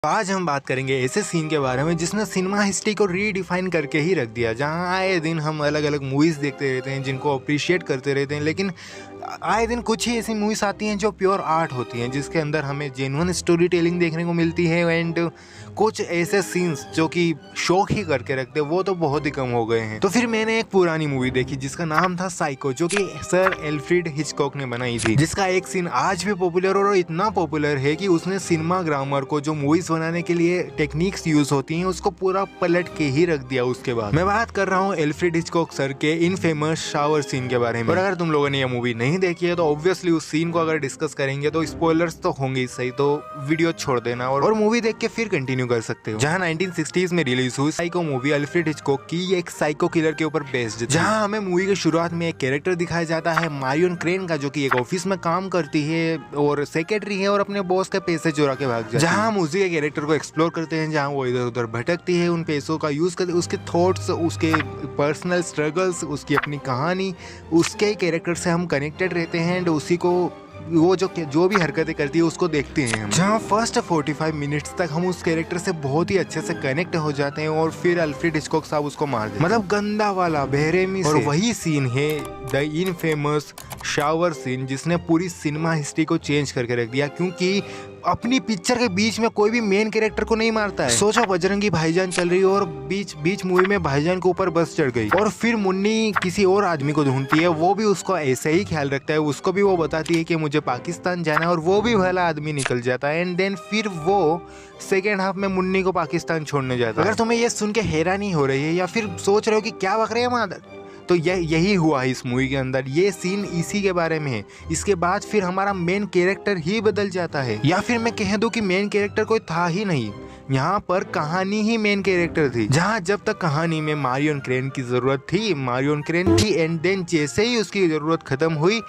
आज हम बात करेंगे ऐसे सीन के बारे में जिसने सिनेमा हिस्ट्री को रीडिफाइन करके ही रख दिया। जहां आए दिन हम अलग अलग मूवीज़ देखते रहते हैं, जिनको अप्रिशिएट करते रहते हैं, लेकिन आए दिन कुछ ही ऐसी मूवीज़ आती हैं जो प्योर आर्ट होती हैं, जिसके अंदर हमें जेन्युइन स्टोरी टेलिंग देखने को मिलती है। एंड कुछ ऐसे सीन्स जो कि शौक ही करके रखते हैं वो तो बहुत ही कम हो गए हैं। तो फिर मैंने एक पुरानी मूवी देखी जिसका नाम था साइको, जो कि सर एल्फ्रेड हिचकॉक ने बनाई थी, जिसका एक सीन आज भी पॉपुलर और इतना पॉपुलर है कि उसने सिनेमा ग्रामर को, जो मूवीज बनाने के लिए टेक्निक्स यूज होती हैं, उसको पूरा पलट के ही रख दिया। उसके बाद मैं बात कर रहा हूँ एल्फ्रेड हिचकॉक सर के इनफेमस शावर सीन के बारे में। और अगर तुम लोगों ने ये मूवी नहीं देखी है तो ऑब्वियसली उस सीन को अगर डिस्कस करेंगे तो स्पॉयलर्स तो होंगे ही सही, तो वीडियो छोड़ देना और मूवी देख के फिर कंटिन्यू कर सकते हो। जहाँ 1960s में रिलीज हुई साइको मूवी एल्फ्रेड हिचकॉक की एक साइको किलर के ऊपर बेस्ड, जहाँ हमें मूवी के शुरुआत में एक कैरेक्टर दिखाया जाता है मारियन क्रेन का, जो कि एक ऑफिस में काम करती है और सेक्रेटरी है और अपने बॉस के पैसे चुरा के भाग जाती है। जहाँ हम उसी के कैरेक्टर को एक्सप्लोर करते हैं, जहाँ वो इधर उधर भटकती है, उन पैसों का यूज करते, उसके थॉट्स, उसके पर्सनल स्ट्रगल्स, उसकी अपनी कहानी, उसके कैरेक्टर से हम कनेक्टेड रहते हैं एंड उसी को वो जो भी हरकतें करती है उसको देखते हैं हम। जहाँ फर्स्ट 45 मिनट्स तक हम उस कैरेक्टर से बहुत ही अच्छे से कनेक्ट हो जाते हैं और फिर एल्फ्रेड हिचकॉक साहब उसको मार देते हैं, मतलब गंदा वाला बेरहमी से। और वही सीन है द इनफेमस शावर सीन, जिसने पूरी सिनेमा हिस्ट्री को चेंज करके रख दिया, क्योंकि अपनी पिक्चर के बीच में कोई भी मेन कैरेक्टर को नहीं मारता है। सोचो बजरंगी भाईजान चल रही है और बीच मूवी में भाईजान के ऊपर बस चढ़ गई और फिर मुन्नी किसी और आदमी को ढूंढती है, वो भी उसको ऐसे ही ख्याल रखता है, उसको भी वो बताती है कि मुझे पाकिस्तान जाना है और वो भी भला आदमी निकल जाता है। एंड देन फिर वो सेकेंड हाफ में मुन्नी को पाकिस्तान छोड़ने जाता है। अगर तुम्हें ये सुन के हैरानी हो रही है या फिर सोच रहे हो कि क्या बक रहे हैं मादर, तो यही हुआ है इस मूवी के अंदर। ये सीन इसी के बारे में है। इसके बाद फिर हमारा मेन कैरेक्टर ही बदल जाता है, या फिर मैं कह दूं कि मेन कैरेक्टर कोई था ही नहीं, यहाँ पर कहानी ही मेन कैरेक्टर थी। जहाँ जब तक कहानी में मारियन क्रेन की जरूरत थी, मारियन क्रेन थी, एंड देन जैसे ही उसकी जरूरत खत्म हुई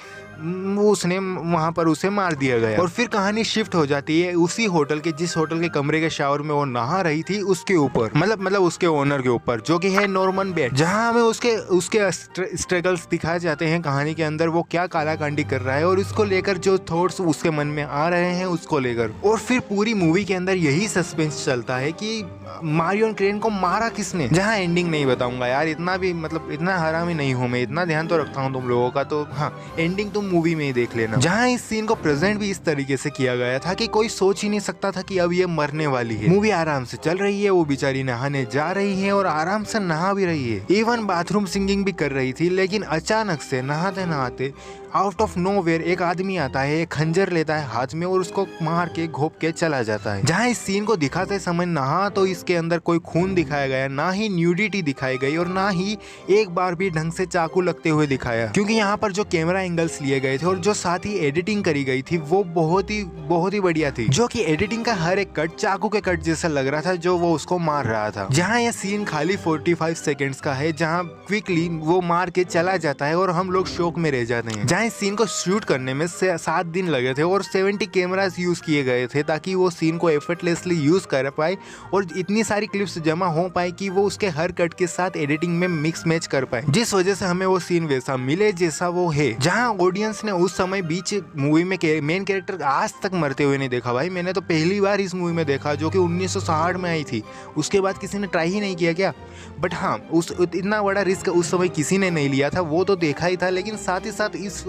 उसने वहां पर उसे मार दिया गया। और फिर कहानी शिफ्ट हो जाती है उसी होटल के, जिस होटल के कमरे के शावर में वो नहा रही थी उसके ऊपर, मतलब उसके ओनर के ऊपर, जो कि है नॉर्मन बेट। जहां हमें उसके स्ट्रगल्स दिखाए जाते हैं कहानी के अंदर, वो क्या कालाकांडी कर रहा है और इसको लेकर जो थॉट्स उसके मन में आ रहे हैं उसको लेकर। और फिर पूरी मूवी के अंदर यही सस्पेंस चलता है कि मारियन क्रेन को मारा किसने। जहाँ एंडिंग नहीं बताऊंगा यार, इतना भी मतलब इतना हरामी नहीं हूँ मैं, इतना ध्यान तो रखता हूँ तुम लोगों का, तो हाँ एंडिंग तुम मूवी में ही देख लेना। जहाँ इस सीन को प्रेजेंट भी इस तरीके से किया गया था कि कोई सोच ही नहीं सकता था कि अब ये मरने वाली है। मूवी आराम से चल रही है, वो बेचारी नहाने जा रही है और आराम से नहा भी रही है, इवन बाथरूम सिंगिंग भी कर रही थी, लेकिन अचानक से नहाते नहाते आउट ऑफ नोवेयर एक आदमी आता है, एक खंजर लेता है हाथ में और उसको मार के घोप के चला जाता है। जहाँ इस सीन को दिखाते समय ना तो इसके अंदर कोई खून दिखाया गया, ना ही न्यूडिटी दिखाई गई और ना ही एक बार भी ढंग से चाकू लगते हुए दिखाया, क्योंकि यहाँ पर जो कैमरा एंगल्स लिए गए थे और जो साथ ही एडिटिंग करी गई थी वो बहुत ही बढ़िया थी, जो कि एडिटिंग का हर एक कट चाकू के कट जैसा लग रहा था जो वो उसको मार रहा था। जहाँ यह सीन खाली 45 सेकेंड्स का है, जहाँ क्विकली वो मार के चला जाता है और हम लोग शौक में रह जाते हैं। इस सीन को शूट करने में 7 दिन लगे थे और 70 कैमरास यूज किए गए थे ताकि वो सीन को एफर्टलेसली यूज कर पाए और इतनी सारी क्लिप्स जमा हो पाए कि वो उसके हर कट के साथ एडिटिंग में मिक्स मैच कर पाए, जिस वजह से हमें वो सीन वैसा मिले जैसा वो है। जहां ऑडियंस ने उस समय बीच मूवी में मेन कैरेक्टर आज तक मरते हुए नहीं देखा भाई, मैंने तो पहली बार इस मूवी में देखा, जो कि 1960 में आई थी। उसके बाद किसी ने ट्राई ही नहीं किया क्या? बट हाँ, उस इतना बड़ा रिस्क उस समय किसी ने नहीं लिया था, वो तो देखा ही था, लेकिन साथ ही साथ इस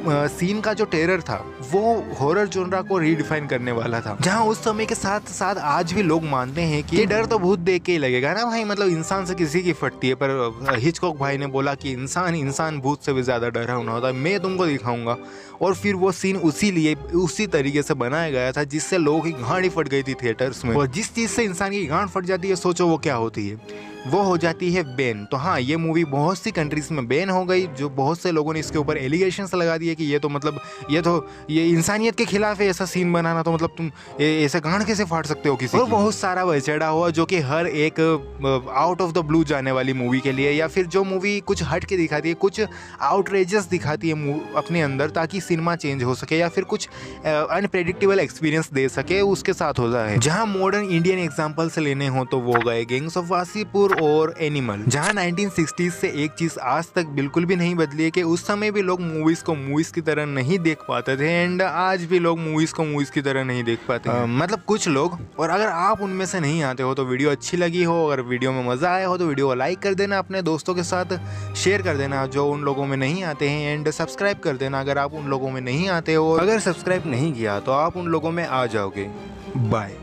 सीन का जो टेरर था वो हॉरर जोनरा को रीडिफाइन करने वाला था। जहां उस समय के साथ साथ आज भी लोग मानते हैं कि ये डर तो भूत देख के ही लगेगा ना भाई, मतलब इंसान से किसी की फटती है, पर हिचकॉक भाई ने बोला कि इंसान भूत से भी ज्यादा डरावना होता है, मैं तुमको दिखाऊंगा। और फिर वो सीन उसी तरीके से बनाया गया था जिससे लोगों की गांड ही फट गई थी थिएटर्स में। और जिस चीज से इंसान की गांड फट जाती है, सोचो वो क्या होती है, वो हो जाती है बैन। तो हाँ, ये मूवी बहुत सी कंट्रीज में बैन हो गई, जो बहुत से लोगों ने इसके ऊपर एलिगेशंस लगा दिए कि ये इंसानियत के खिलाफ है ऐसा सीन बनाना, तो मतलब तुम ऐसे गांड कैसे फाड़ सकते हो किसी। और बहुत सारा बचड़ा हुआ जो कि हर एक आउट ऑफ द ब्लू जाने वाली मूवी के लिए, या फिर जो मूवी कुछ हट के दिखाती है, कुछ आउटरेजस दिखाती है अपने अंदर ताकि सिनेमा चेंज हो सके या फिर कुछ अनप्रेडिक्टेबल एक्सपीरियंस दे सके, उसके साथ होता है। जहाँ मॉडर्न इंडियन एग्जाम्पल्स लेने हो तो वो गए गैंग्स ऑफ वासीपुर मोर और एनिमल। जहाँ 1960s से एक चीज आज तक बिल्कुल भी नहीं बदली है कि उस समय भी लोग मूवीज को मूवीज की तरह नहीं देख पाते थे एंड आज भी लोग मूवीज को मूवीज की तरह नहीं देख पाते मतलब कुछ लोग। और अगर आप उनमें से नहीं आते हो तो वीडियो अच्छी लगी हो, अगर वीडियो में मजा आया हो तो वीडियो को लाइक कर देना, अपने दोस्तों के साथ शेयर कर देना जो उन लोगों में नहीं आते हैं एंड सब्सक्राइब कर देना अगर आप उन लोगों में नहीं आते हो। अगर सब्सक्राइब नहीं किया तो आप उन लोगों में आ जाओगे। बाय।